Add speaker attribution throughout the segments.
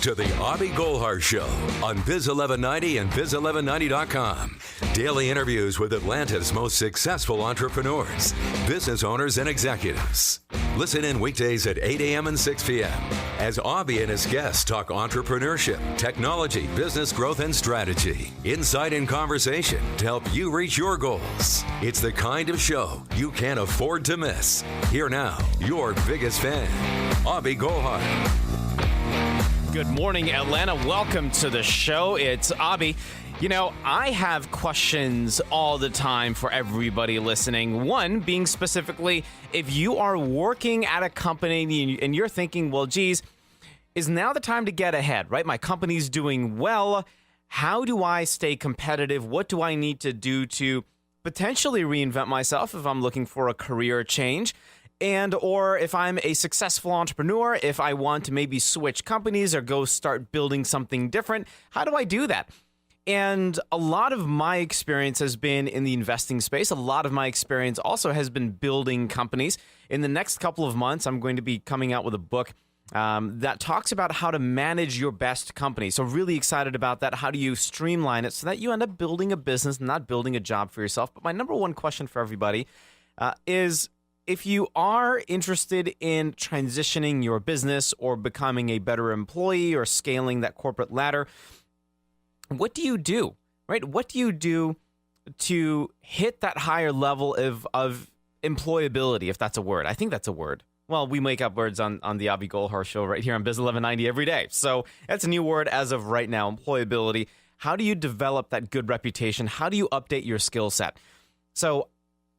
Speaker 1: to the Abhi Golhar Show on Biz 1190 and Biz1190.com. Daily interviews with Atlanta's most successful entrepreneurs, business owners, and executives. Listen in weekdays at 8 a.m. and 6 p.m. as Abhi and his guests talk entrepreneurship, technology, business growth, and strategy. Insight and conversation to help you reach your goals. It's the kind of show you can't afford to miss. Here now, your biggest fan, Abhi Golhar.
Speaker 2: Good morning, Atlanta. Welcome to the show. It's Abhi. You know, I have questions all the time for everybody listening. One being specifically, if you are working at a company and you're thinking, well, geez, is now the time to get ahead, right? My company's doing well. How do I stay competitive? What do I need to do to potentially reinvent myself if I'm looking for a career change? And or if I'm a successful entrepreneur, if I want to maybe switch companies or go start building something different, how do I do that? And a lot of my experience has been in the investing space. A lot of my experience also has been building companies. In the next couple of months, I'm going to be coming out with a book that talks about how to manage your best company. So really excited about that. How do you streamline it so that you end up building a business, not building a job for yourself? But my number one question for everybody is, if you are interested in transitioning your business or becoming a better employee or scaling that corporate ladder, what do you do, right? What do you do to hit that higher level of employability, if that's a word? I think that's a word. Well, we make up words on the Abhi Golhar Show right here on Biz 1190 every day. So that's a new word as of right now, employability. How do you develop that good reputation? How do you update your skill set? So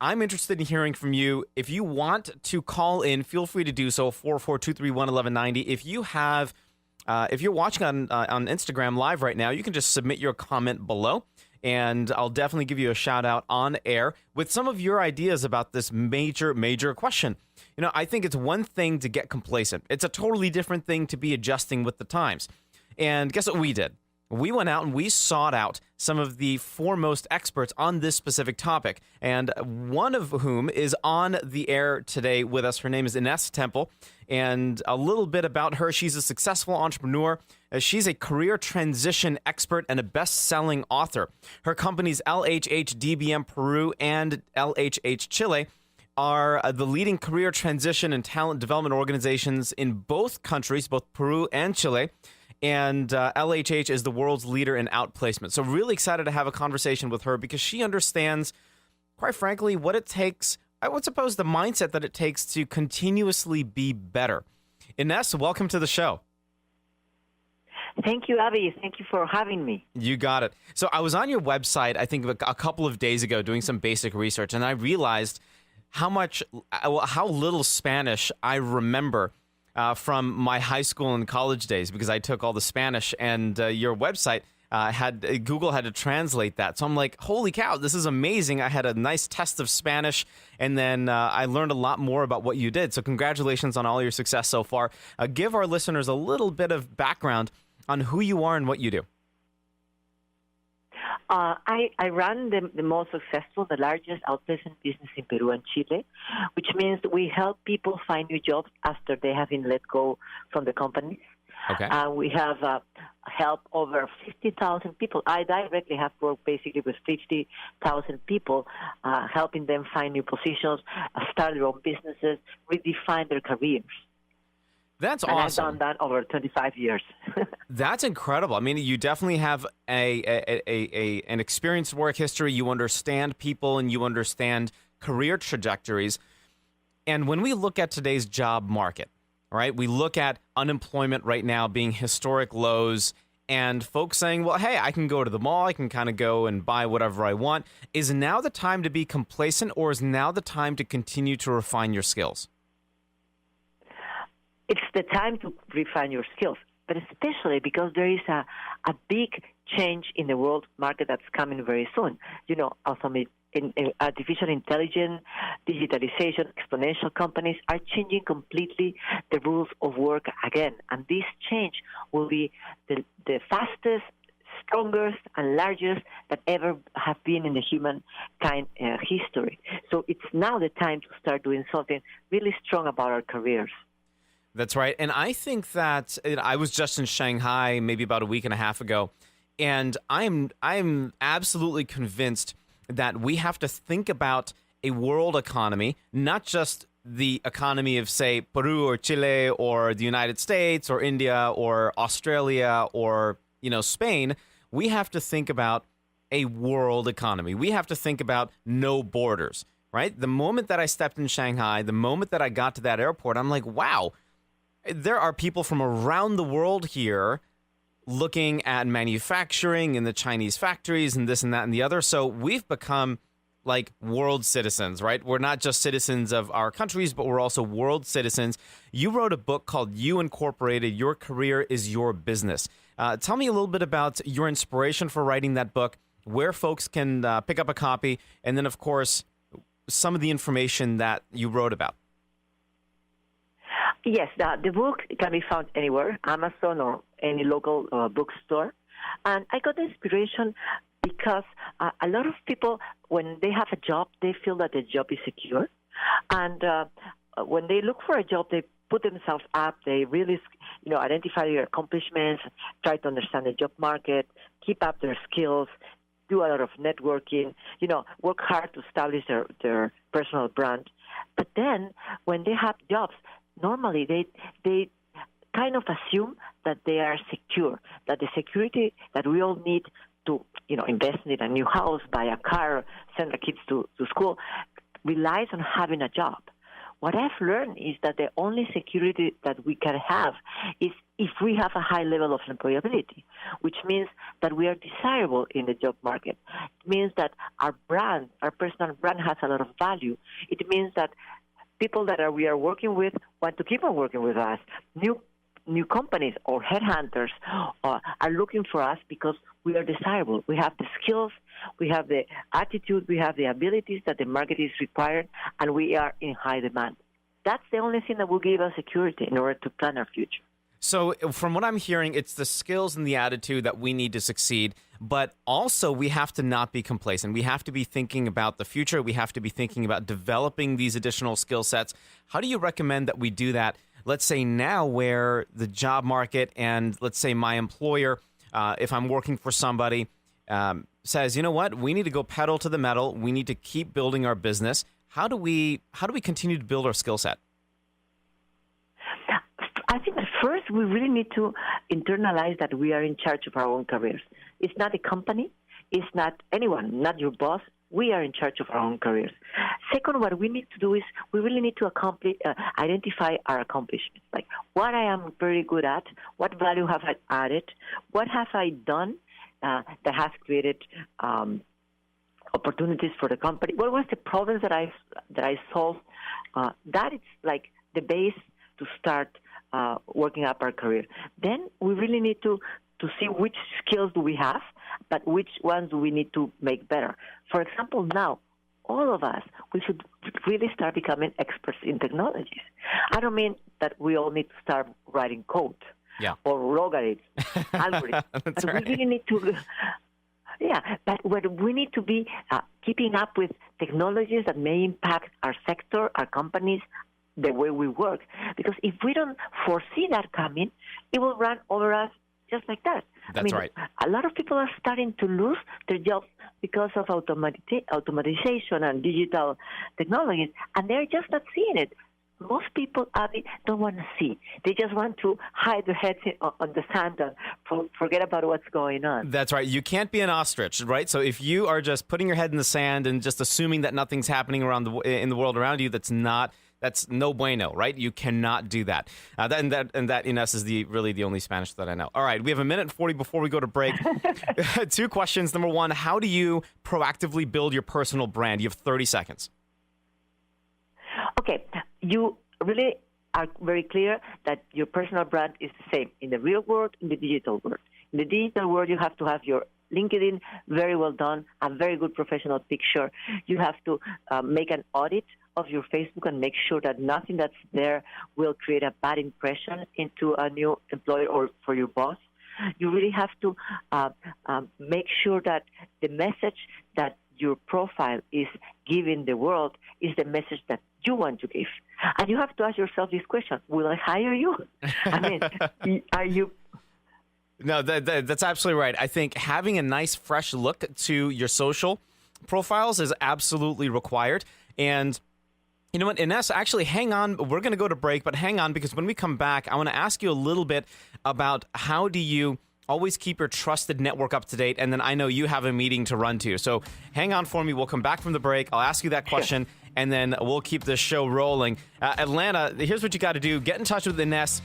Speaker 2: I'm interested in hearing from you. If you want to call in, feel free to do so, 442311190. If you have, if you're watching on Instagram Live right now, you can just submit your comment below, and I'll definitely give you a shout out on air with some of your ideas about this major question. You know, I think it's one thing to get complacent. It's a totally different thing to be adjusting with the times. And guess what we did? We went out and we sought out some of the foremost experts on this specific topic, and one of whom is on the air today with us. Her name is Inés Temple, and a little bit about her. She's a successful entrepreneur. She's a career transition expert and a best-selling author. Her companies LHH DBM Peru and LHH Chile are the leading career transition and talent development organizations in both countries, both Peru and Chile. And LHH is the world's leader in outplacement. So really excited to have a conversation with her because she understands, quite frankly, what it takes, I would suppose the mindset that it takes to continuously be better. Inés, welcome to the show.
Speaker 3: Thank you, Abhi. Thank you for having me.
Speaker 2: You got it. So I was on your website, I think a couple of days ago, doing some basic research, and I realized how little Spanish I remember from my high school and college days, because I took all the Spanish, and your website Google had to translate that. So I'm like, holy cow, this is amazing. I had a nice test of Spanish, and then I learned a lot more about what you did. So congratulations on all your success so far. Give our listeners a little bit of background on who you are and what you do.
Speaker 3: I run the most successful, the largest outplacement business in Peru and Chile, which means we help people find new jobs after they have been let go from the companies.
Speaker 2: Okay.
Speaker 3: We have helped over 50,000 people. I directly have worked basically with 50,000 people, helping them find new positions, start their own businesses, redefine their careers.
Speaker 2: That's
Speaker 3: and
Speaker 2: awesome.
Speaker 3: I've done that over 25 years.
Speaker 2: That's incredible. I mean, you definitely have an experienced work history. You understand people and you understand career trajectories. And when we look at today's job market, right, we look at unemployment right now being historic lows and folks saying, well, hey, I can go to the mall. I can kind of go and buy whatever I want. Is now the time to be complacent, or is now the time to continue to refine your skills?
Speaker 3: It's the time to refine your skills, but especially because there is a big change in the world market that's coming very soon. You know, in artificial intelligence, digitalization, exponential companies are changing completely the rules of work again. And this change will be the fastest, strongest, and largest that ever have been in the humankind history. So it's now the time to start doing something really strong about our careers.
Speaker 2: That's right. And I think that I was just in Shanghai maybe about a week and a half ago, and I'm absolutely convinced that we have to think about a world economy, not just the economy of, say, Peru or Chile or the United States or India or Australia or, Spain. We have to think about a world economy. We have to think about no borders, right? The moment that I stepped in Shanghai, the moment that I got to that airport, I'm like, wow, there are people from around the world here looking at manufacturing in the Chinese factories and this and that and the other. So we've become like world citizens, right? We're not just citizens of our countries, but we're also world citizens. You wrote a book called You Incorporated, Your Career is Your Business. Tell me a little bit about your inspiration for writing that book, where folks can pick up a copy, and then, of course, some of the information that you wrote about.
Speaker 3: Yes, the book can be found anywhere, Amazon or any local bookstore. And I got the inspiration because a lot of people, when they have a job, they feel that the job is secure. And when they look for a job, they put themselves up. They really, identify their accomplishments, try to understand the job market, keep up their skills, do a lot of networking, work hard to establish their personal brand. But then when they have jobs, normally they kind of assume that they are secure, that the security that we all need to, invest in a new house, buy a car, send the kids to school, relies on having a job. What I've learned is that the only security that we can have is if we have a high level of employability, which means that we are desirable in the job market. It means that our brand, our personal brand, has a lot of value. It means that people that we are working with want to keep on working with us. New companies or headhunters are looking for us because we are desirable. We have the skills, we have the attitude, we have the abilities that the market is requiring, and we are in high demand. That's the only thing that will give us security in order to plan our future.
Speaker 2: So from what I'm hearing, it's the skills and the attitude that we need to succeed, but also we have to not be complacent. We have to be thinking about the future. We have to be thinking about developing these additional skill sets. How do you recommend that we do that, let's say now where the job market and let's say my employer, if I'm working for somebody, says, you know what, we need to go pedal to the metal. We need to keep building our business. How do we continue to build our skill set?
Speaker 3: I think at first we really need to internalize that we are in charge of our own careers. It's not a company. It's not anyone, not your boss. We are in charge of our own careers. Second, what we need to do is we really need to identify our accomplishments. Like what I am very good at, what value have I added, what have I done that has created opportunities for the company. What was the problems that I solved? That is like the base to start working up our career. Then we really need to see which skills do we have, but which ones do we need to make better. For example, now, all of us, we should really start becoming experts in technologies. I don't mean that we all need to start writing code or logarithms, algorithms. But
Speaker 2: right.
Speaker 3: We really need to... but we need to be keeping up with technologies that may impact our sector, our companies, the way we work. Because if we don't foresee that coming, it will run over us just like that.
Speaker 2: That's right.
Speaker 3: A lot of people are starting to lose their jobs because of automatization and digital technologies, and they're just not seeing it. Most people, Abhi, don't want to see. They just want to hide their heads on the sand and forget about what's going on.
Speaker 2: That's right. You can't be an ostrich, right? So if you are just putting your head in the sand and just assuming that nothing's happening in the world around you, that's no bueno, right? You cannot do that. That, Inés, is really the only Spanish that I know. All right, we have 1:40 before we go to break. 2 questions. Number 1, how do you proactively build your personal brand? You have 30 seconds.
Speaker 3: Okay, you really are very clear that your personal brand is the same in the real world, in the digital world. In the digital world, you have to have your LinkedIn very well done, a very good professional picture. You have to make an audit of your Facebook and make sure that nothing that's there will create a bad impression into a new employer or for your boss. You really have to make sure that the message that your profile is giving the world is the message that you want to give. And you have to ask yourself this question: will I hire you? I mean, are you?
Speaker 2: No, that's absolutely right. I think having a nice, fresh look to your social profiles is absolutely required. And you know what, Inés, actually, hang on. We're going to go to break, but hang on, because when we come back, I want to ask you a little bit about how do you always keep your trusted network up to date, and then I know you have a meeting to run to. So hang on for me. We'll come back from the break. I'll ask you that question, and then we'll keep this show rolling. Atlanta, here's what you got to do. Get in touch with Inés.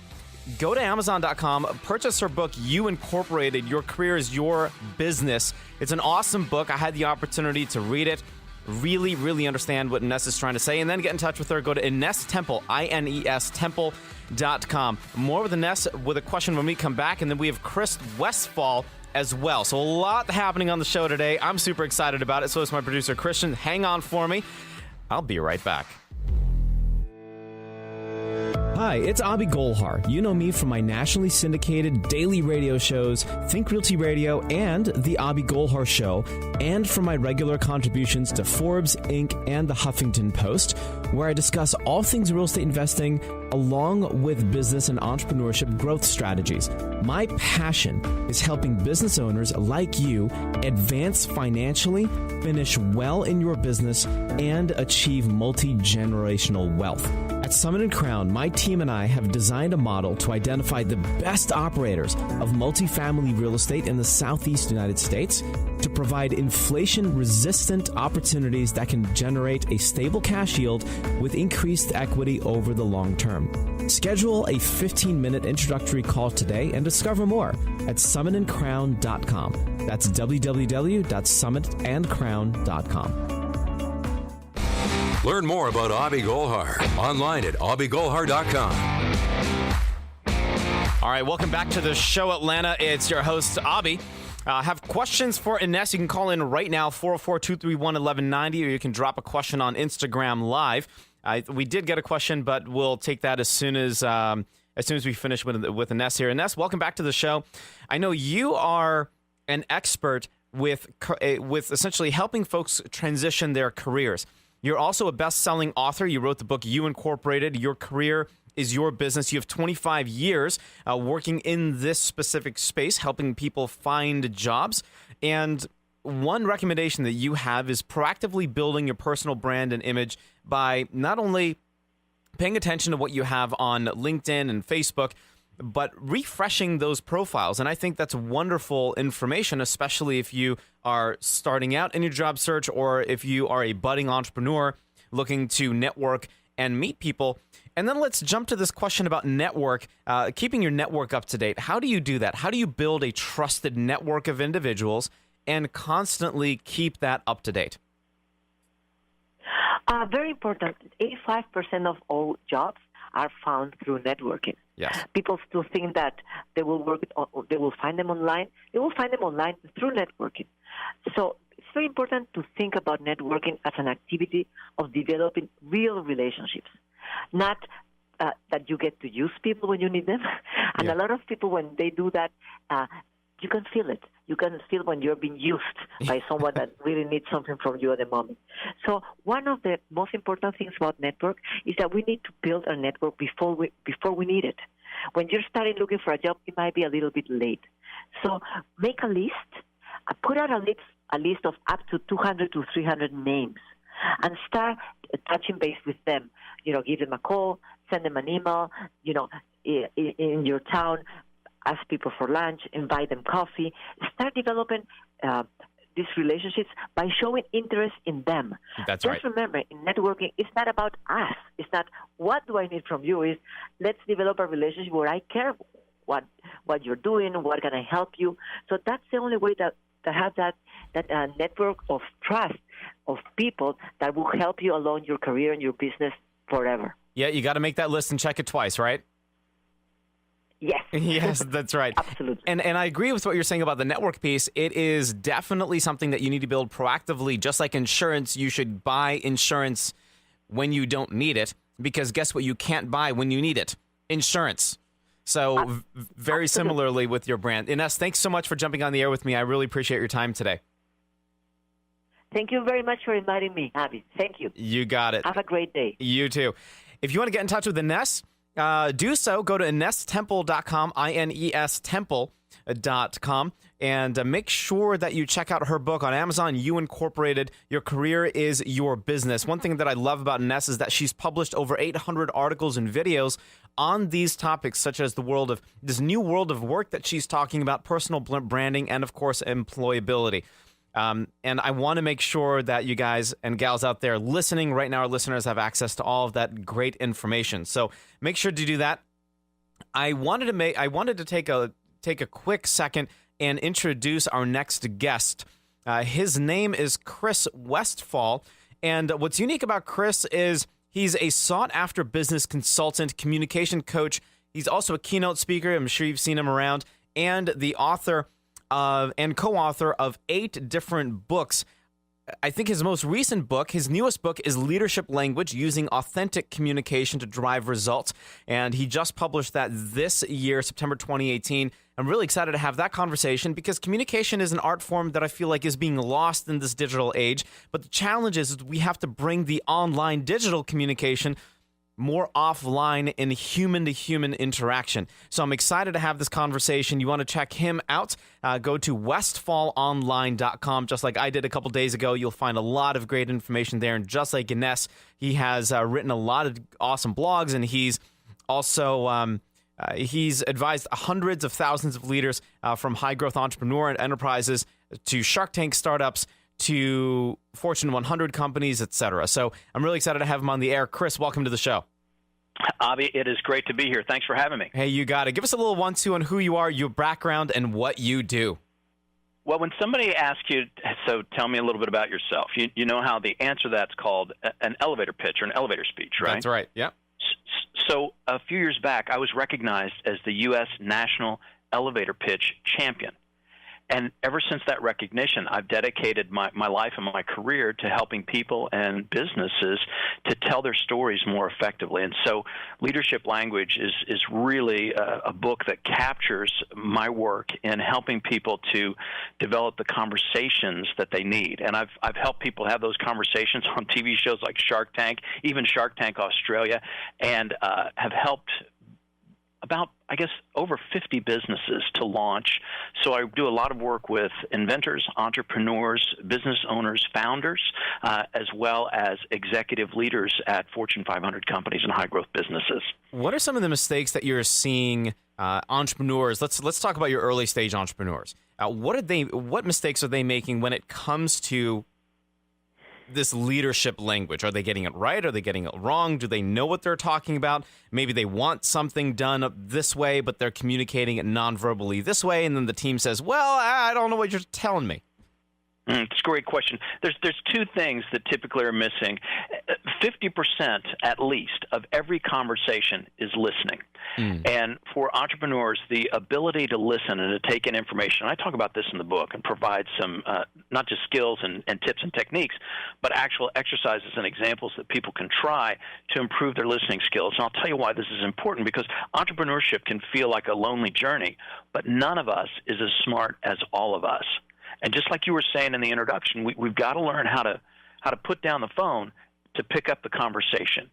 Speaker 2: Go to Amazon.com, purchase her book, You Incorporated, Your Career is Your Business. It's an awesome book. I had the opportunity to read it. Really, really understand what Inés is trying to say. And then get in touch with her. Go to Inés Temple, I-N-E-S, Temple.com. More with Inés with a question when we come back. And then we have Chris Westfall as well. So a lot happening on the show today. I'm super excited about it. So is my producer, Christian. Hang on for me. I'll be right back.
Speaker 4: Hi, it's Abhi Golhar. You know me from my nationally syndicated daily radio shows, Think Realty Radio and The Abhi Golhar Show, and from my regular contributions to Forbes, Inc., and The Huffington Post, where I discuss all things real estate investing along with business and entrepreneurship growth strategies. My passion is helping business owners like you advance financially, finish well in your business, and achieve multi-generational wealth. At Summit & Crown, my team and I have designed a model to identify the best operators of multifamily real estate in the Southeast United States to provide inflation-resistant opportunities that can generate a stable cash yield with increased equity over the long term. Schedule a 15-minute introductory call today and discover more at summitandcrown.com. That's www.summitandcrown.com.
Speaker 1: Learn more about Abhi Golhar online at abhigolhar.com.
Speaker 2: All right, welcome back to the show, Atlanta. It's your host, Abhi. Have questions for Inés? You can call in right now, 404-231-1190, or you can drop a question on Instagram Live. We did get a question, but we'll take that as soon as we finish with Inés here. Inés, welcome back to the show. I know you are an expert with essentially helping folks transition their careers. You're also a best-selling author. You wrote the book You Incorporated, Your Career is Your Business. You have 25 years working in this specific space, helping people find jobs. And one recommendation that you have is proactively building your personal brand and image by not only paying attention to what you have on LinkedIn and Facebook, but refreshing those profiles. And I think that's wonderful information, especially if you are starting out in your job search or if you are a budding entrepreneur looking to network and meet people. And then let's jump to this question about network, keeping your network up to date. How do you do that? How do you build a trusted network of individuals and constantly keep that up to date?
Speaker 3: Very important. 85% of all jobs are found through networking.
Speaker 2: Yes.
Speaker 3: People still think that they will find them online. They will find them online through networking. So it's very important to think about networking as an activity of developing real relationships, not that you get to use people when you need them. And a lot of people, when they do that, you can feel it. You can feel when you're being used by someone that really needs something from you at the moment. So one of the most important things about network is that we need to build our network before we need it. When you're starting looking for a job, it might be a little bit late. So make a list. Put out a list of up to 200 to 300 names and start touching base with them. Give them a call, send them an email, in your town, ask people for lunch, invite them coffee. Start developing these relationships by showing interest in them.
Speaker 2: That's right.
Speaker 3: Just remember, in networking, it's not about us. It's not what do I need from you. It's let's develop a relationship where I care what you're doing, what can I help you. So that's the only way to have that network of trust of people that will help you along your career and your business forever.
Speaker 2: Yeah, you got to make that list and check it twice, right?
Speaker 3: Yes.
Speaker 2: Yes, that's right.
Speaker 3: Absolutely.
Speaker 2: And I agree with what you're saying about the network piece. It is definitely something that you need to build proactively. Just like insurance, you should buy insurance when you don't need it, because guess what you can't buy when you need it? Insurance. So very similarly with your brand. Inés, thanks so much for jumping on the air with me. I really appreciate your time today.
Speaker 3: Thank you very much for inviting me, Abby. Thank you.
Speaker 2: You got it.
Speaker 3: Have a great day.
Speaker 2: You too. If you want to get in touch with Inés, do so. Go to InesTemple.com, INES Temple.com, and make sure that you check out her book on Amazon, You Incorporated, Your Career is Your Business. One thing that I love about Inés is that she's published over 800 articles and videos on these topics, such as this new world of work that she's talking about, personal branding, and, of course, employability. And I want to make sure that you guys and gals out there listening right now, our listeners, have access to all of that great information. So make sure to do that. I wanted to take a quick second and introduce our next guest. His name is Chris Westfall, and what's unique about Chris is he's a sought-after business consultant, communication coach. He's also a keynote speaker. I'm sure you've seen him around, and the author and co-author of 8 different books. I think his most recent book, his newest book, is Leadership Language, Using Authentic Communication to Drive Results. And he just published that this year, September 2018. I'm really excited to have that conversation because communication is an art form that I feel like is being lost in this digital age. But the challenge is we have to bring the online digital communication more offline in human-to-human interaction. So I'm excited to have this conversation. You want to check him out, go to westfallonline.com, just like I did a couple days ago. You'll find a lot of great information there. And just like Inés, he has written a lot of awesome blogs, and he's also he's advised hundreds of thousands of leaders from high-growth entrepreneur and enterprises to Shark Tank startups to Fortune 100 companies, etc. So I'm really excited to have him on the air. Chris, welcome to the show.
Speaker 5: Abhi, it is great to be here. Thanks for having me.
Speaker 2: Hey, you got it. Give us a little 1-2 on who you are, your background, and what you do.
Speaker 5: Well, when somebody asks you, so tell me a little bit about yourself, you know how the answer to that's called an elevator pitch or an elevator speech, right?
Speaker 2: That's right, yeah.
Speaker 5: So a few years back, I was recognized as the U.S. National Elevator Pitch Champion. And ever since that recognition, I've dedicated my life and my career to helping people and businesses to tell their stories more effectively. And so Leadership Language is really a book that captures my work in helping people to develop the conversations that they need. And I've helped people have those conversations on TV shows like Shark Tank, even Shark Tank Australia, and have helped about, I guess, over 50 businesses to launch. So I do a lot of work with inventors, entrepreneurs, business owners, founders, as well as executive leaders at Fortune 500 companies and high-growth businesses.
Speaker 2: What are some of the mistakes that you're seeing entrepreneurs? Let's talk about your early-stage entrepreneurs. What mistakes are they making when it comes to this leadership language? Are they getting it right? Are they getting it wrong? Do they know what they're talking about? Maybe they want something done this way, but they're communicating it non-verbally this way, and then the team says, well, I don't know what you're telling me.
Speaker 5: It's a great question. There's 2 things that typically are missing. 50% at least of every conversation is listening. And for entrepreneurs, the ability to listen and to take in information, I talk about this in the book and provide some not just skills and tips and techniques, but actual exercises and examples that people can try to improve their listening skills. And I'll tell you why this is important, because entrepreneurship can feel like a lonely journey, but none of us is as smart as all of us. And just like you were saying in the introduction, we've got to learn how to put down the phone to pick up the conversation.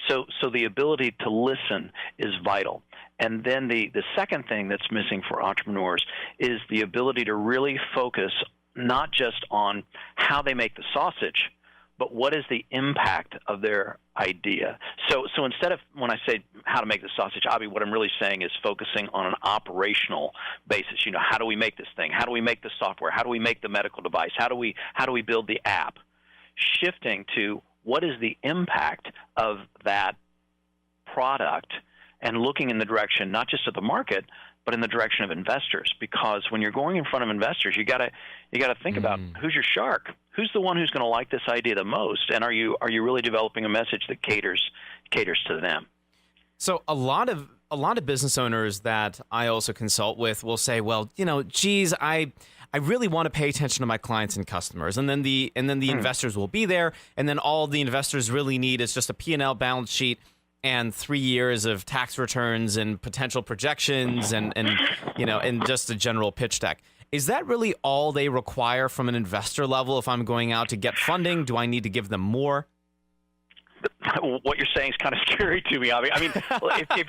Speaker 5: So the ability to listen is vital. And then the second thing that's missing for entrepreneurs is the ability to really focus not just on how they make the sausage, but what is the impact of their idea. So instead of, when I say how to make the sausage, Abhi, what I'm really saying is focusing on an operational basis. You know, how do we make this thing? How do we make the software? How do we make the medical device? How do we build the app? Shifting to what is the impact of that product, and looking in the direction not just of the market, but in the direction of investors. Because when you're going in front of investors, you gotta think about who's your shark, who's the one who's going to like this idea the most, and are you really developing a message that caters to them?
Speaker 2: So a lot of business owners that I also consult with will say, well, geez, I really want to pay attention to my clients and customers, and then the investors will be there, and then all the investors really need is just a P&L balance sheet and 3 years of tax returns and potential projections and just a general pitch deck. Is that really all they require from an investor level? If I'm going out to get funding, do I need to give them more?
Speaker 5: What you're saying is kind of scary to me, Abhi. I mean, if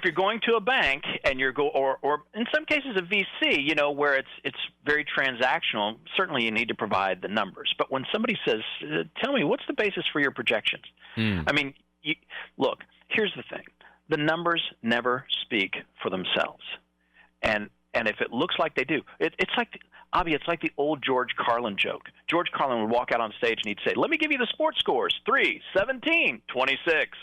Speaker 5: you're going to a bank and or in some cases a VC, where it's very transactional, certainly you need to provide the numbers. But when somebody says, "Tell me, what's the basis for your projections?" I mean, look. Here's the thing: the numbers never speak for themselves, and if it looks like they do, it's like. Abhi, it's like the old George Carlin joke. George Carlin would walk out on stage and he'd say, "Let me give you the sports scores: 3, 17, 26."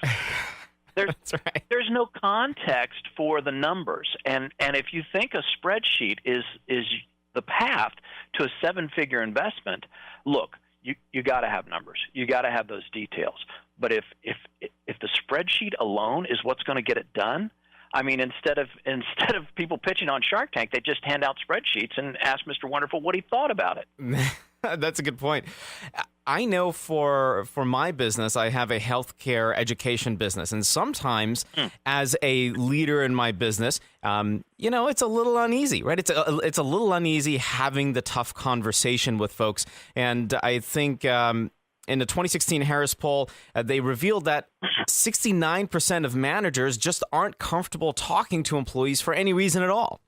Speaker 2: That's right.
Speaker 5: There's no context for the numbers, and if you think a spreadsheet is the path to a 7-figure investment, look, you got to have numbers. You got to have those details. But if the spreadsheet alone is what's going to get it done, I mean, instead of people pitching on Shark Tank, they just hand out spreadsheets and ask Mr. Wonderful what he thought about it.
Speaker 2: That's a good point. I know for my business, I have a healthcare education business, and sometimes as a leader in my business, it's a little uneasy, right? It's a little uneasy having the tough conversation with folks, and I think. In the 2016 Harris poll, they revealed that 69% of managers just aren't comfortable talking to employees for any reason at all,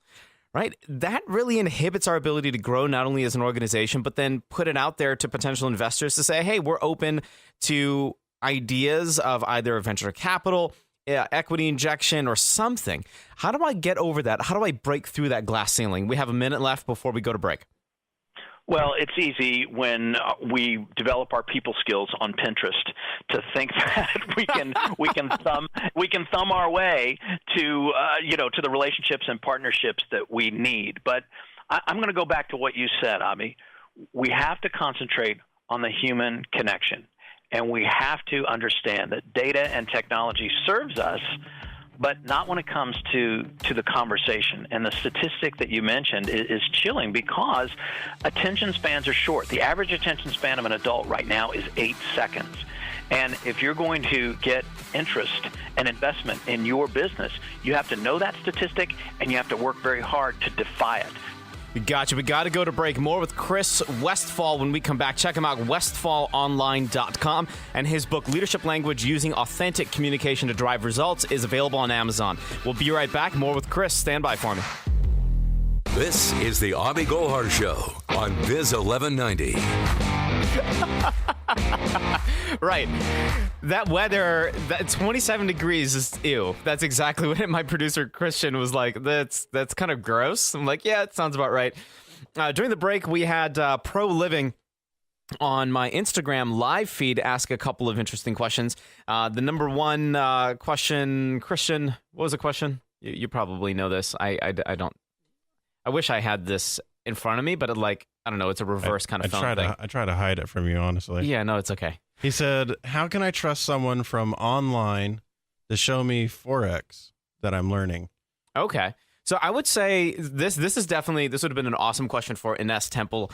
Speaker 2: right? That really inhibits our ability to grow not only as an organization, but then put it out there to potential investors to say, hey, we're open to ideas of either venture capital, equity injection, or something. How do I get over that? How do I break through that glass ceiling? We have a minute left before we go to break.
Speaker 5: Well, it's easy when we develop our people skills on Pinterest to think that we can thumb our way to to the relationships and partnerships that we need. But I'm going to go back to what you said, Abhi. We have to concentrate on the human connection, and we have to understand that data and technology serves us, but not when it comes to the conversation. And the statistic that you mentioned is chilling because attention spans are short. The average attention span of an adult right now is 8 seconds. And if you're going to get interest and investment in your business, you have to know that statistic and you have to work very hard to defy it.
Speaker 2: We got you. We got to go to break. More with Chris Westphal when we come back. Check him out, westfalonline.com. And his book, Leadership Language Using Authentic Communication to Drive Results, is available on Amazon. We'll be right back. More with Chris. Stand by for me.
Speaker 1: This is the Abhi Golhar Show on Biz 1190.
Speaker 2: Right. That weather, that 27 degrees is ew. That's exactly what my producer Christian was like. That's kind of gross. I'm like, yeah, it sounds about right. During the break, we had Pro Living on my Instagram live feed ask a couple of interesting questions. The number one question, Christian, what was the question? You probably know this. I don't. I wish I had this in front of me, but I don't know. It's a reverse kind of phone thing.
Speaker 6: I try to hide it from you, honestly.
Speaker 2: Yeah, no, it's okay.
Speaker 6: He said, how can I trust someone from online to show me Forex that I'm learning?
Speaker 2: Okay. So I would say this would have been an awesome question for Inés Temple.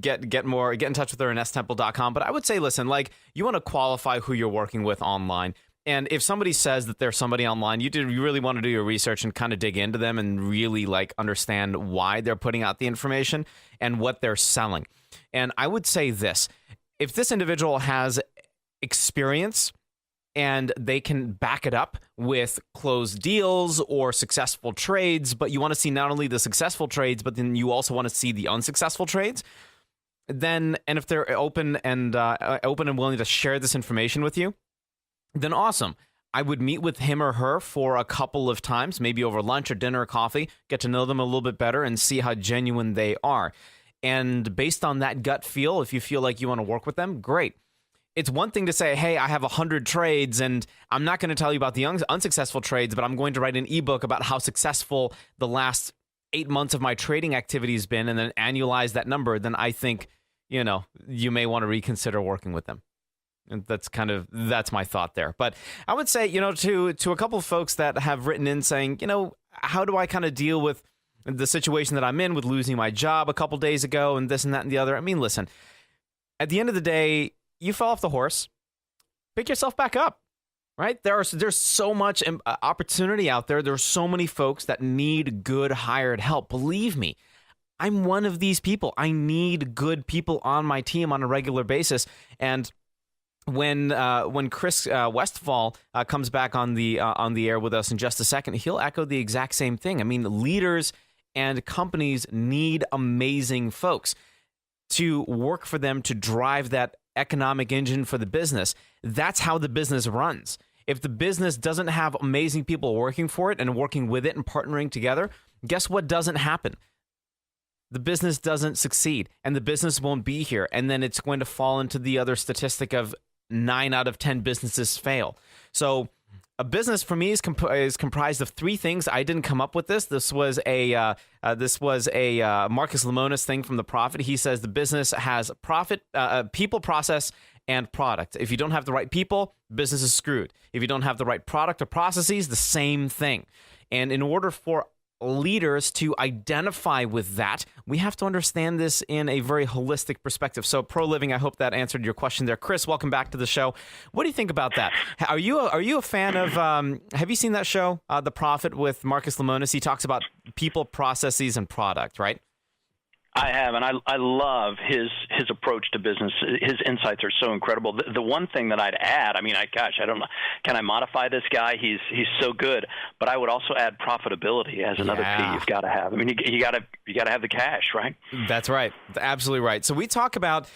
Speaker 2: Get in touch with her, InésTemple.com. But I would say, listen, you want to qualify who you're working with online. And if somebody says that there's somebody online, you really want to do your research and kind of dig into them and really understand why they're putting out the information and what they're selling. And I would say this, if this individual has experience and they can back it up with closed deals or successful trades, but you want to see not only the successful trades, but then you also want to see the unsuccessful trades, then, and if they're open and willing to share this information with you, then awesome. I would meet with him or her for a couple of times, maybe over lunch or dinner or coffee, get to know them a little bit better and see how genuine they are. And based on that gut feel, if you feel like you want to work with them, great. It's one thing to say, hey, I have 100 trades and I'm not going to tell you about the unsuccessful trades, but I'm going to write an ebook about how successful the last 8 months of my trading activity has been and then annualize that number. Then I think, you may want to reconsider working with them. And that's my thought there. But I would say, to a couple of folks that have written in saying, how do I kind of deal with the situation that I'm in with losing my job a couple days ago and this and that and the other. I mean, listen, at the end of the day, you fell off the horse, pick yourself back up, right? There's so much opportunity out there. There's so many folks that need good hired help. Believe me, I'm one of these people. I need good people on my team on a regular basis. And when Chris Westfall comes back on the air with us in just a second, he'll echo the exact same thing. I mean, leaders and companies need amazing folks to work for them, to drive that economic engine for the business. That's how the business runs. If the business doesn't have amazing people working for it and working with it and partnering together, guess what doesn't happen? The business doesn't succeed, and the business won't be here. And then it's going to fall into the other statistic of 9 out of 10 businesses fail. So a business for me is comprised of 3 things. I didn't come up with this. This was a Marcus Lemonis thing from The Profit. He says the business has profit, people, process, and product. If you don't have the right people, business is screwed. If you don't have the right product or processes, the same thing. And in order for leaders to identify with that, we have to understand this in a very holistic perspective. So Pro Living, I hope that answered your question there. Chris, welcome back to the show. What do you think about that? Are you a fan of, have you seen that show, The Profit with Marcus Lemonis? He talks about people, processes, and product, right?
Speaker 5: I have, and I love his approach to business. His insights are so incredible. The one thing that I'd add, I don't know, can I modify this guy? He's so good, but I would also add profitability as another P you've got to have. I mean, you got to have the cash, right?
Speaker 2: That's right, absolutely right. So we talk about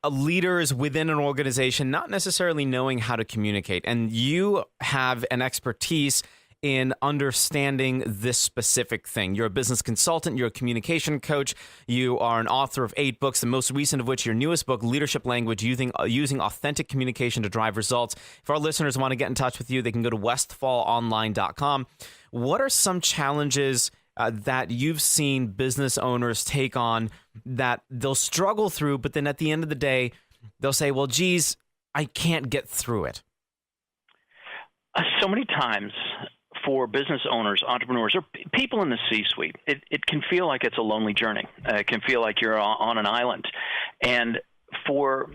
Speaker 2: leaders within an organization not necessarily knowing how to communicate, and you have an expertise in understanding this specific thing. You're a business consultant, you're a communication coach, you are an author of 8 books, the most recent of which, your newest book, Leadership Language, using authentic communication to drive results. If our listeners want to get in touch with you, they can go to westfallonline.com. What are some challenges that you've seen business owners take on that they'll struggle through, but then at the end of the day, they'll say, well, geez, I can't get through it?
Speaker 5: So many times, for business owners, entrepreneurs, or people in the C-suite, it can feel like it's a lonely journey. It can feel like you're on an island. And for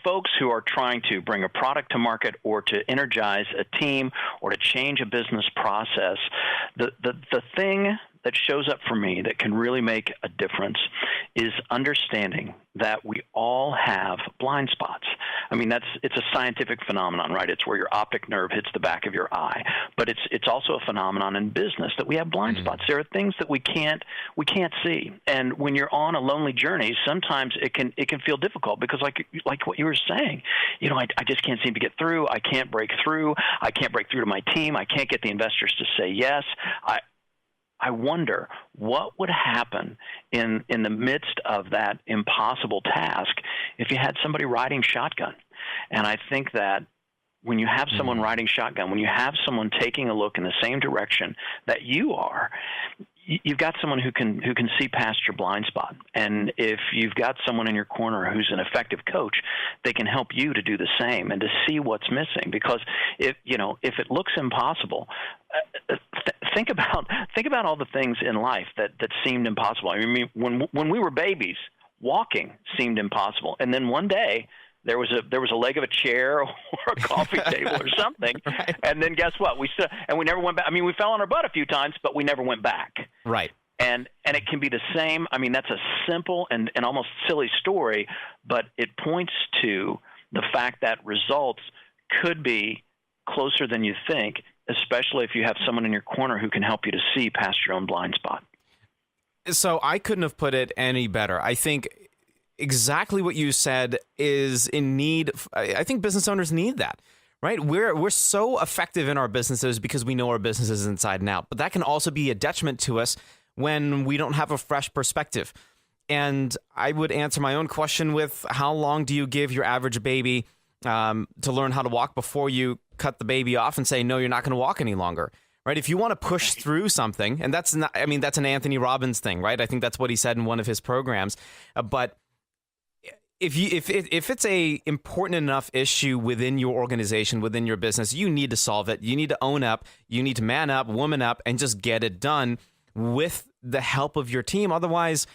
Speaker 5: folks who are trying to bring a product to market or to energize a team or to change a business process, the thing that shows up for me that can really make a difference is understanding that we all have blind spots. I mean, it's a scientific phenomenon, right? It's where your optic nerve hits the back of your eye. But it's also a phenomenon in business that we have blind spots. There are things that we can't see. And when you're on a lonely journey, sometimes it can feel difficult because like what you were saying, I just can't seem to get through. I can't break through. I can't break through to my team. I can't get the investors to say yes. I wonder what would happen in the midst of that impossible task if you had somebody riding shotgun. And I think that when you have someone riding shotgun, when you have someone taking a look in the same direction that you are, you've got someone who can see past your blind spot. And if you've got someone in your corner who's an effective coach, they can help you to do the same and to see what's missing. Because if it looks impossible, think about all the things in life that seemed impossible. I mean, when we were babies, walking seemed impossible, and then one day there was a leg of a chair or a coffee table or something, right. And then guess what? We never went back. I mean, we fell on our butt a few times, but we never went back.
Speaker 2: Right.
Speaker 5: And it can be the same. I mean, that's a simple and almost silly story, but it points to the fact that results could be closer than you think, especially if you have someone in your corner who can help you to see past your own blind spot.
Speaker 2: So I couldn't have put it any better. I think exactly what you said is in need. I think business owners need that, right? We're so effective in our businesses because we know our businesses inside and out, but that can also be a detriment to us when we don't have a fresh perspective. And I would answer my own question with, how long do you give your average baby to learn how to walk before you cut the baby off and say, no, you're not going to walk any longer, right? If you want to push through something, and that's an Anthony Robbins thing, right? I think that's what he said in one of his programs. But if it's a important enough issue within your organization, within your business, you need to solve it. You need to own up. You need to man up, woman up, and just get it done with the help of your team. Otherwise,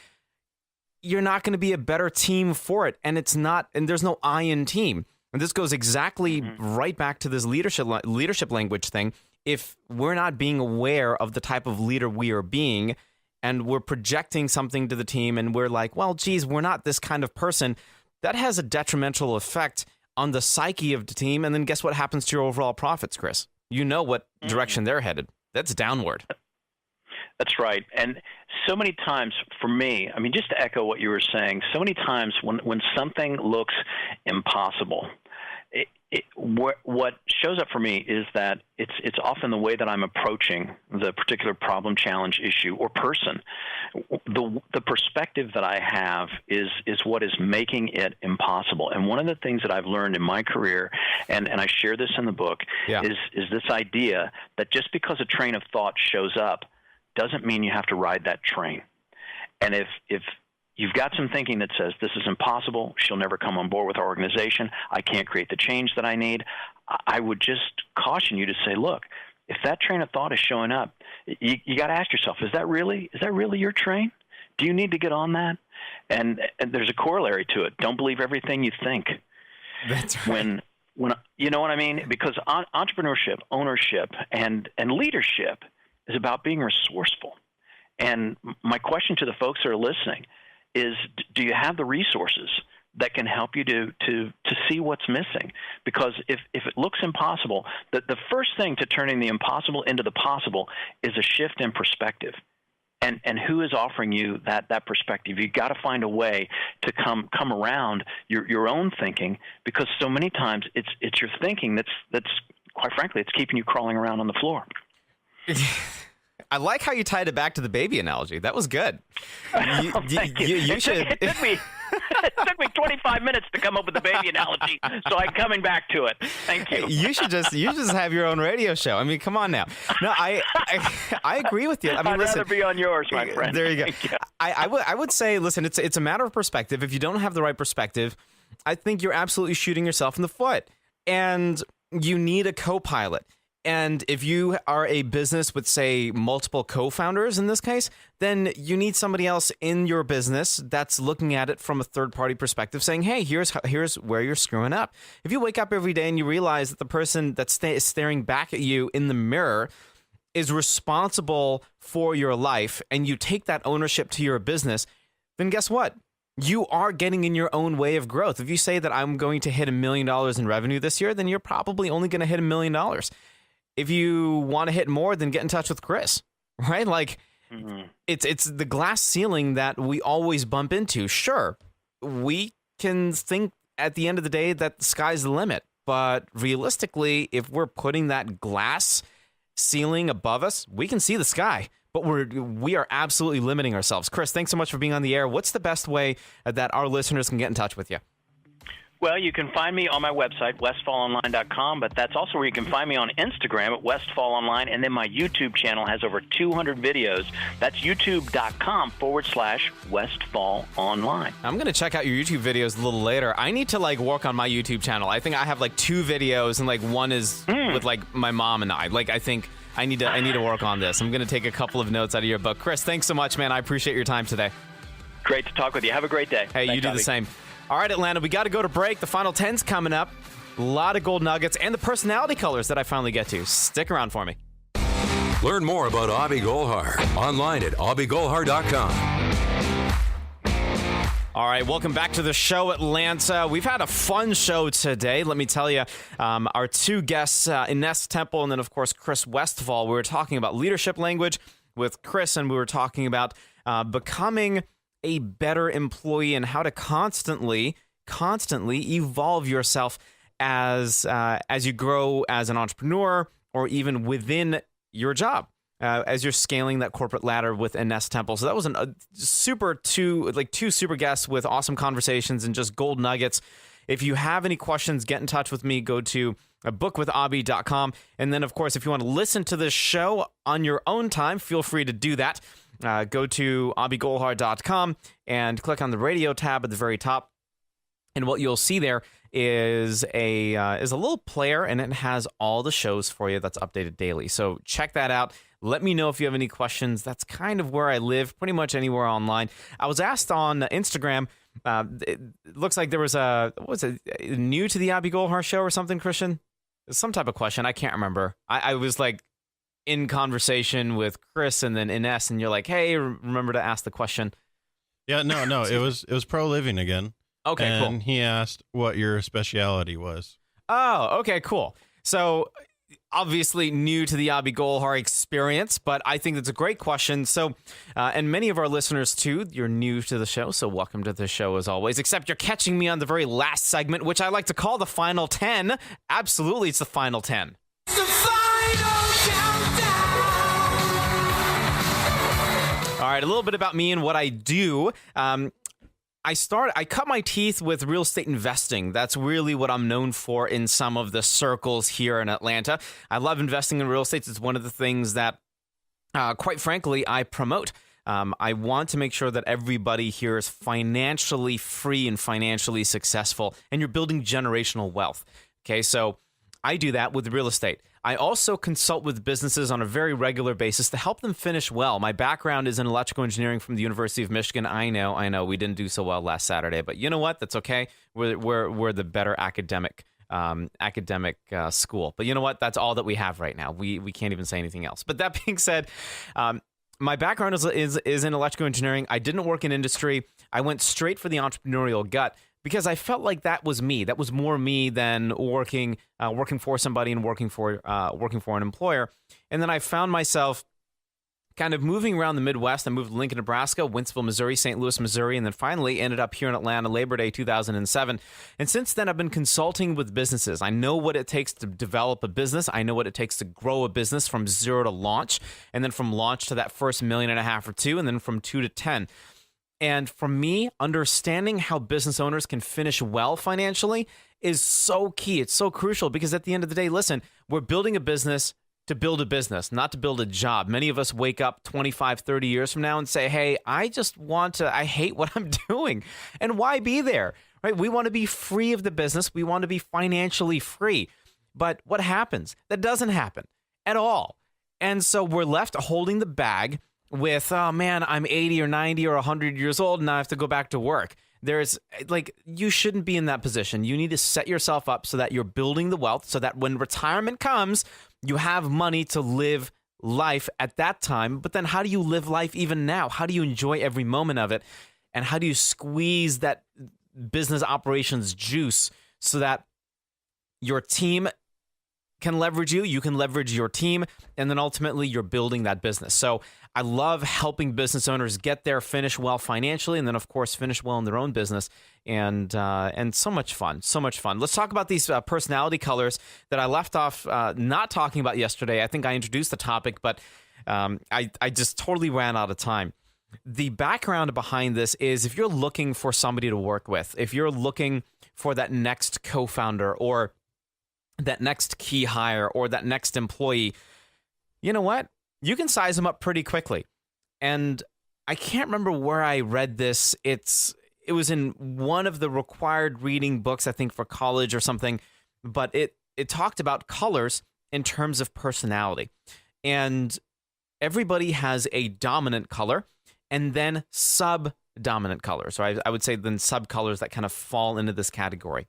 Speaker 2: you're not going to be a better team for it. And there's no I in team. And this goes exactly right back to this leadership language thing. If we're not being aware of the type of leader we are being, and we're projecting something to the team and we're like, well, geez, we're not this kind of person, that has a detrimental effect on the psyche of the team. And then guess what happens to your overall profits, Chris? You know what direction they're headed. That's downward.
Speaker 5: That's right. And so many times for me, I mean, just to echo what you were saying, so many times when something looks impossible, what shows up for me is that it's often the way that I'm approaching the particular problem, challenge, issue, or person. The perspective that I have is what is making it impossible. And one of the things that I've learned in my career, and I share this in the book, is this idea that just because a train of thought shows up doesn't mean you have to ride that train. And if you've got some thinking that says, this is impossible, she'll never come on board with our organization, I can't create the change that I need, I would just caution you to say, look, if that train of thought is showing up, you got to ask yourself, is that really your train? Do you need to get on that? And there's a corollary to it. Don't believe everything you think.
Speaker 2: That's right.
Speaker 5: When you know what I mean? Because entrepreneurship, ownership, and leadership is about being resourceful. And my question to the folks that are listening is, do you have the resources that can help you to see what's missing? Because if it looks impossible, the first thing to turning the impossible into the possible is a shift in perspective. And who is offering you that perspective? You've got to find a way to come around your own thinking, because so many times it's your thinking that's quite frankly, it's keeping you crawling around on the floor.
Speaker 2: I like how you tied it back to the baby analogy. That was good. You should. It took me 25 minutes to come up with the baby analogy, so I'm coming back to it. Thank you. You should just have your own radio show. I mean, come on now. No, I agree with you. I mean,
Speaker 5: I'd rather be on yours, my friend.
Speaker 2: There you go. I would say, listen, it's a matter of perspective. If you don't have the right perspective, I think you're absolutely shooting yourself in the foot, and you need a co-pilot. And if you are a business with, say, multiple co-founders in this case, then you need somebody else in your business that's looking at it from a third-party perspective, saying, hey, here's where you're screwing up. If you wake up every day and you realize that the person that's staring back at you in the mirror is responsible for your life, and you take that ownership to your business, then guess what? You are getting in your own way of growth. If you say that I'm going to hit $1 million in revenue this year, then you're probably only going to hit $1 million. If you want to hit more, then get in touch with Chris, right? Like, it's the glass ceiling that we always bump into. Sure, we can think at the end of the day that the sky's the limit, but realistically, if we're putting that glass ceiling above us, we can see the sky, but we are absolutely limiting ourselves. Chris, thanks so much for being on the air. What's the best way that our listeners can get in touch with you?
Speaker 5: Well, you can find me on my website, westfallonline.com, but that's also where you can find me on Instagram at westfallonline, and then my YouTube channel has over 200 videos. That's youtube.com/westfallonline. I'm
Speaker 2: going to check out your YouTube videos a little later. I need to, work on my YouTube channel. I think I have, 2 videos, and, one is with, my mom and I. I think I need to work on this. I'm going to take a couple of notes out of your book. Chris, thanks so much, man. I appreciate your time today.
Speaker 5: Great to talk with you. Have a great day.
Speaker 2: Hey, thanks, you do Abhi. The same. All right, Atlanta, we got to go to break. The final 10's coming up. A lot of gold nuggets and the personality colors that I finally get to. Stick around for me.
Speaker 1: Learn more about Abhi Golhar online at abhigolhar.com.
Speaker 2: All right, welcome back to the show, Atlanta. We've had a fun show today. Let me tell you, our 2 guests, Inés Temple and then, of course, Chris Westfall. We were talking about leadership language with Chris, and we were talking about becoming a better employee and how to constantly evolve yourself as you grow as an entrepreneur or even within your job as you're scaling that corporate ladder with Inés Temple. So that was two super guests with awesome conversations and just gold nuggets. If you have any questions, get in touch with me. Go to bookwithabhi.com. And then, of course, if you want to listen to this show on your own time, feel free to do that. Go to abhigolhar.com and click on the radio tab at the very top. And what you'll see there is a little player, and it has all the shows for you that's updated daily. So check that out. Let me know if you have any questions. That's kind of where I live, pretty much anywhere online. I was asked on Instagram, it looks like there was new to the Abhi Golhar show or something, Christian? Some type of question. I can't remember. I was like, in conversation with Chris and then Inés, and you're like, hey, remember to ask the question.
Speaker 6: Yeah, no, it was pro living again.
Speaker 2: Okay,
Speaker 6: and
Speaker 2: cool.
Speaker 6: he asked what your speciality was.
Speaker 2: Oh, okay, cool. So obviously new to the Abhi Golhar experience, but I think that's a great question. So, and many of our listeners too, you're new to the show, so welcome to the show as always, except you're catching me on the very last segment, which I like to call the Final 10. Absolutely, it's the Final 10.
Speaker 7: The final countdown.
Speaker 2: All right, a little bit about me and what I do. I cut my teeth with real estate investing. That's really what I'm known for in some of the circles here in Atlanta. I love investing in real estate. It's one of the things that, quite frankly, I promote. I want to make sure that everybody here is financially free and financially successful, and you're building generational wealth. Okay, so I do that with real estate. I also consult with businesses on a very regular basis to help them finish well. My background is in electrical engineering from the University of Michigan. I know, we didn't do so well last Saturday, but you know what? That's okay. We're the better academic school. But you know what? That's all that we have right now. We can't even say anything else. But that being said, my background is in electrical engineering. I didn't work in industry. I went straight for the entrepreneurial gut, because I felt like that was me. That was more me than working for somebody and working for an employer. And then I found myself kind of moving around the Midwest. I moved to Lincoln, Nebraska, Wentzville, Missouri, St. Louis, Missouri, and then finally ended up here in Atlanta, Labor Day 2007. And since then, I've been consulting with businesses. I know what it takes to develop a business. I know what it takes to grow a business from 0 to launch, and then from launch to that first $1.5 million or $2 million, and then from 2 to 10. And for me, understanding how business owners can finish well financially is so key. It's so crucial, because at the end of the day, listen, we're building a business to build a business, not to build a job. Many of us wake up 25, 30 years from now and say, hey, I hate what I'm doing. And why be there, right? We want to be free of the business. We want to be financially free. But what happens? That doesn't happen at all. And so we're left holding the bag with, oh man, I'm 80 or 90 or 100 years old and I have to go back to work. You shouldn't be in that position. You need to set yourself up so that you're building the wealth, so that when retirement comes, you have money to live life at that time. But then how do you live life even now? How do you enjoy every moment of it? And how do you squeeze that business operations juice so that your team can leverage you, you can leverage your team, and then ultimately you're building that business. So I love helping business owners get there, finish well financially, and then of course finish well in their own business, and so much fun. Let's talk about these personality colors that I left off not talking about yesterday. I think I introduced the topic, but I just totally ran out of time. The background behind this is, if you're looking for somebody to work with, if you're looking for that next co-founder or that next key hire or that next employee, you know what? You can size them up pretty quickly. And I can't remember where I read this. It was in one of the required reading books, I think, for college or something, but it talked about colors in terms of personality. And everybody has a dominant color and then sub-dominant colors. Or I would say then sub-colors that kind of fall into this category.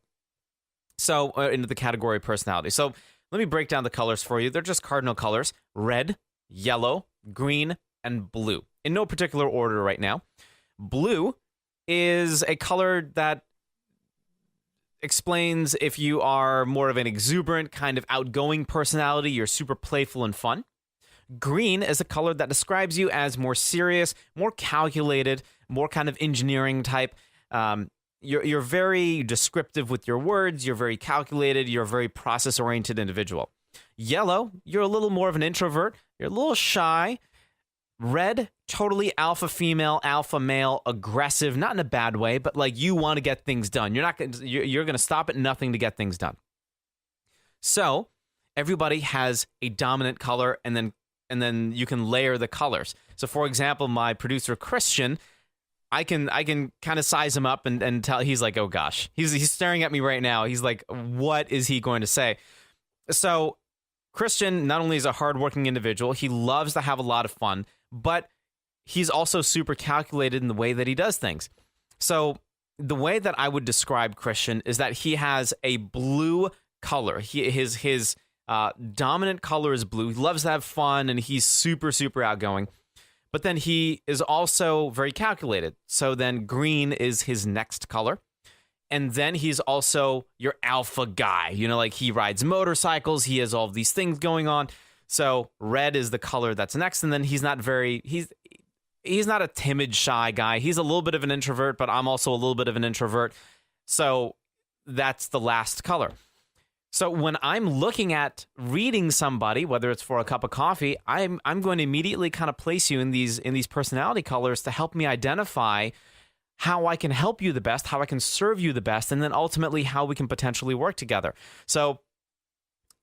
Speaker 2: So, into the category of personality. So, let me break down the colors for you. They're just cardinal colors: red, yellow, green, and blue. In no particular order right now. Blue is a color that explains if you are more of an exuberant, kind of outgoing personality, you're super playful and fun. Green is a color that describes you as more serious, more calculated, more kind of engineering type. You're very descriptive with your words. You're very calculated. You're a very process-oriented individual. Yellow, you're a little more of an introvert. You're a little shy. Red, totally alpha female, alpha male, aggressive, not in a bad way, but like you want to get things done. You're going to stop at nothing to get things done. So everybody has a dominant color, and then you can layer the colors. So for example, my producer Christian, I can kind of size him up and tell. He's like, oh gosh, he's staring at me right now. He's like, what is he going to say? So Christian not only is a hardworking individual, he loves to have a lot of fun, but he's also super calculated in the way that he does things. So the way that I would describe Christian is that he has a blue color. His Dominant color is blue. He loves to have fun, and he's super, super outgoing. But then he is also very calculated. So then green is his next color. And then he's also your alpha guy. You know, like he rides motorcycles. He has all of these things going on. So red is the color that's next. And then he's not a timid, shy guy. He's a little bit of an introvert, but I'm also a little bit of an introvert. So that's the last color. So when I'm looking at reading somebody, whether it's for a cup of coffee, I'm going to immediately kind of place you in these personality colors to help me identify how I can help you the best, how I can serve you the best, and then ultimately how we can potentially work together. So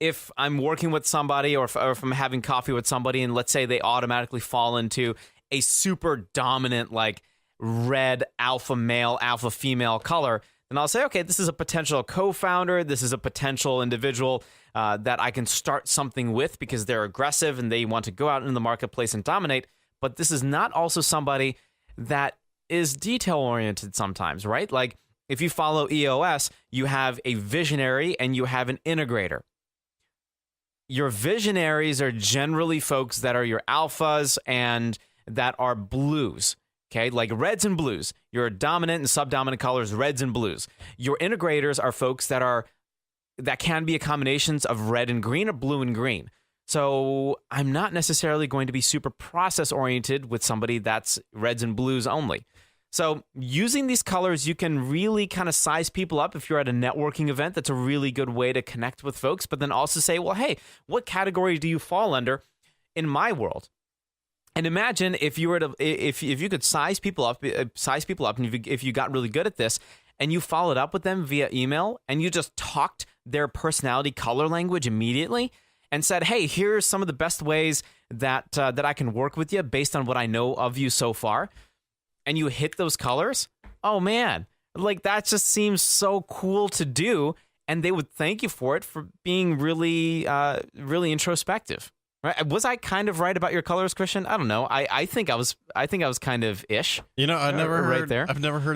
Speaker 2: if I'm working with somebody or if I'm having coffee with somebody and let's say they automatically fall into a super dominant like red alpha male, alpha female color, then I'll say, okay, this is a potential co-founder. This is a potential individual that I can start something with because they're aggressive and they want to go out in the marketplace and dominate. But this is not also somebody that is detail-oriented sometimes, right? Like if you follow EOS, you have a visionary and you have an integrator. Your visionaries are generally folks that are your alphas and that are blues. Okay, like reds and blues. Your dominant and subdominant colors, reds and blues. Your integrators are folks that can be a combinations of red and green or blue and green. So I'm not necessarily going to be super process oriented with somebody that's reds and blues only. So using these colors, you can really kind of size people up. If you're at a networking event, that's a really good way to connect with folks, but then also say, well, hey, what category do you fall under in my world? And imagine if you were to, if you could size people up, and if you got really good at this, and you followed up with them via email, and you just talked their personality color language immediately, and said, "Hey, here's some of the best ways that I can work with you based on what I know of you so far," and you hit those colors. Oh man, like that just seems so cool to do, and they would thank you for it for being really, really introspective. Right? Was I kind of right about your colors, Christian? I don't know. I think I was kind of ish.
Speaker 6: You know, I've never heard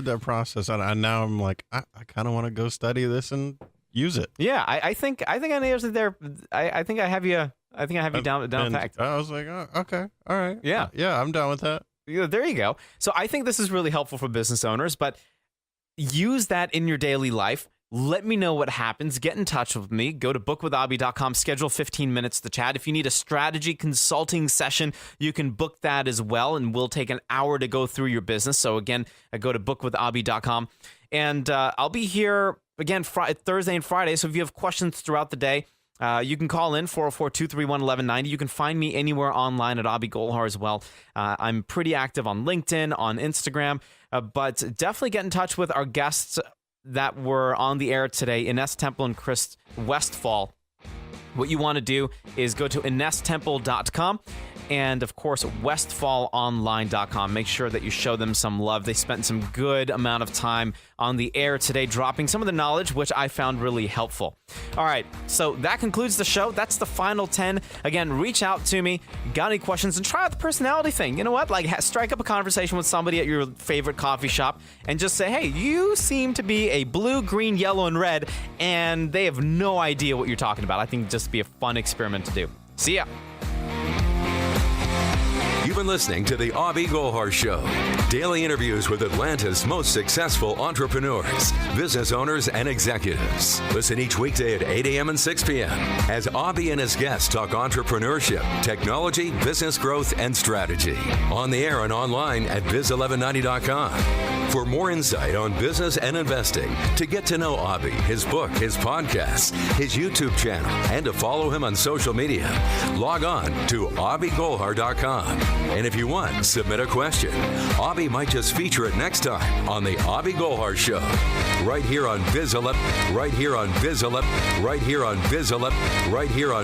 Speaker 6: that process, and now I'm like, I kind of want to go study this and use it.
Speaker 2: Yeah, I think I nailed it there. I think I have you. I think I have you down fact.
Speaker 6: I was like, oh, okay, all right, yeah, I'm down with that.
Speaker 2: Yeah, there you go. So I think this is really helpful for business owners, but use that in your daily life. Let me know what happens. Get in touch with me. Go to bookwithabhi.com. Schedule 15 minutes to chat. If you need a strategy consulting session, you can book that as well, and we'll take an hour to go through your business. So again, go to bookwithabhi.com. And I'll be here again Thursday and Friday. So if you have questions throughout the day, you can call in 404-231-1190. You can find me anywhere online at Abhi Golhar as well. I'm pretty active on LinkedIn, on Instagram, but definitely get in touch with our guests that were on the air today, Inés Temple and Chris Westfall. What you want to do is go to inestemple.com and, of course, westfallonline.com. Make sure that you show them some love. They spent some good amount of time on the air today dropping some of the knowledge, which I found really helpful. All right, so that concludes the show. That's the final 10. Again, reach out to me. Got any questions? And try out the personality thing. You know what? Like, strike up a conversation with somebody at your favorite coffee shop and just say, hey, you seem to be a blue, green, yellow, and red, and they have no idea what you're talking about. I think it'd just be a fun experiment to do. See ya.
Speaker 1: You've been listening to the Abhi Golhar Show. Daily interviews with Atlanta's most successful entrepreneurs, business owners, and executives. Listen each weekday at 8 a.m. and 6 p.m. as Abhi and his guests talk entrepreneurship, technology, business growth, and strategy. On the air and online at biz1190.com. For more insight on business and investing, to get to know Abhi, his book, his podcasts, his YouTube channel, and to follow him on social media, log on to abhigolhar.com. And if you want, submit a question. Abhi might just feature it next time on the Abhi Golhar Show. Right here on Biz 11, right here on Biz 11, right here on Biz 11, right here on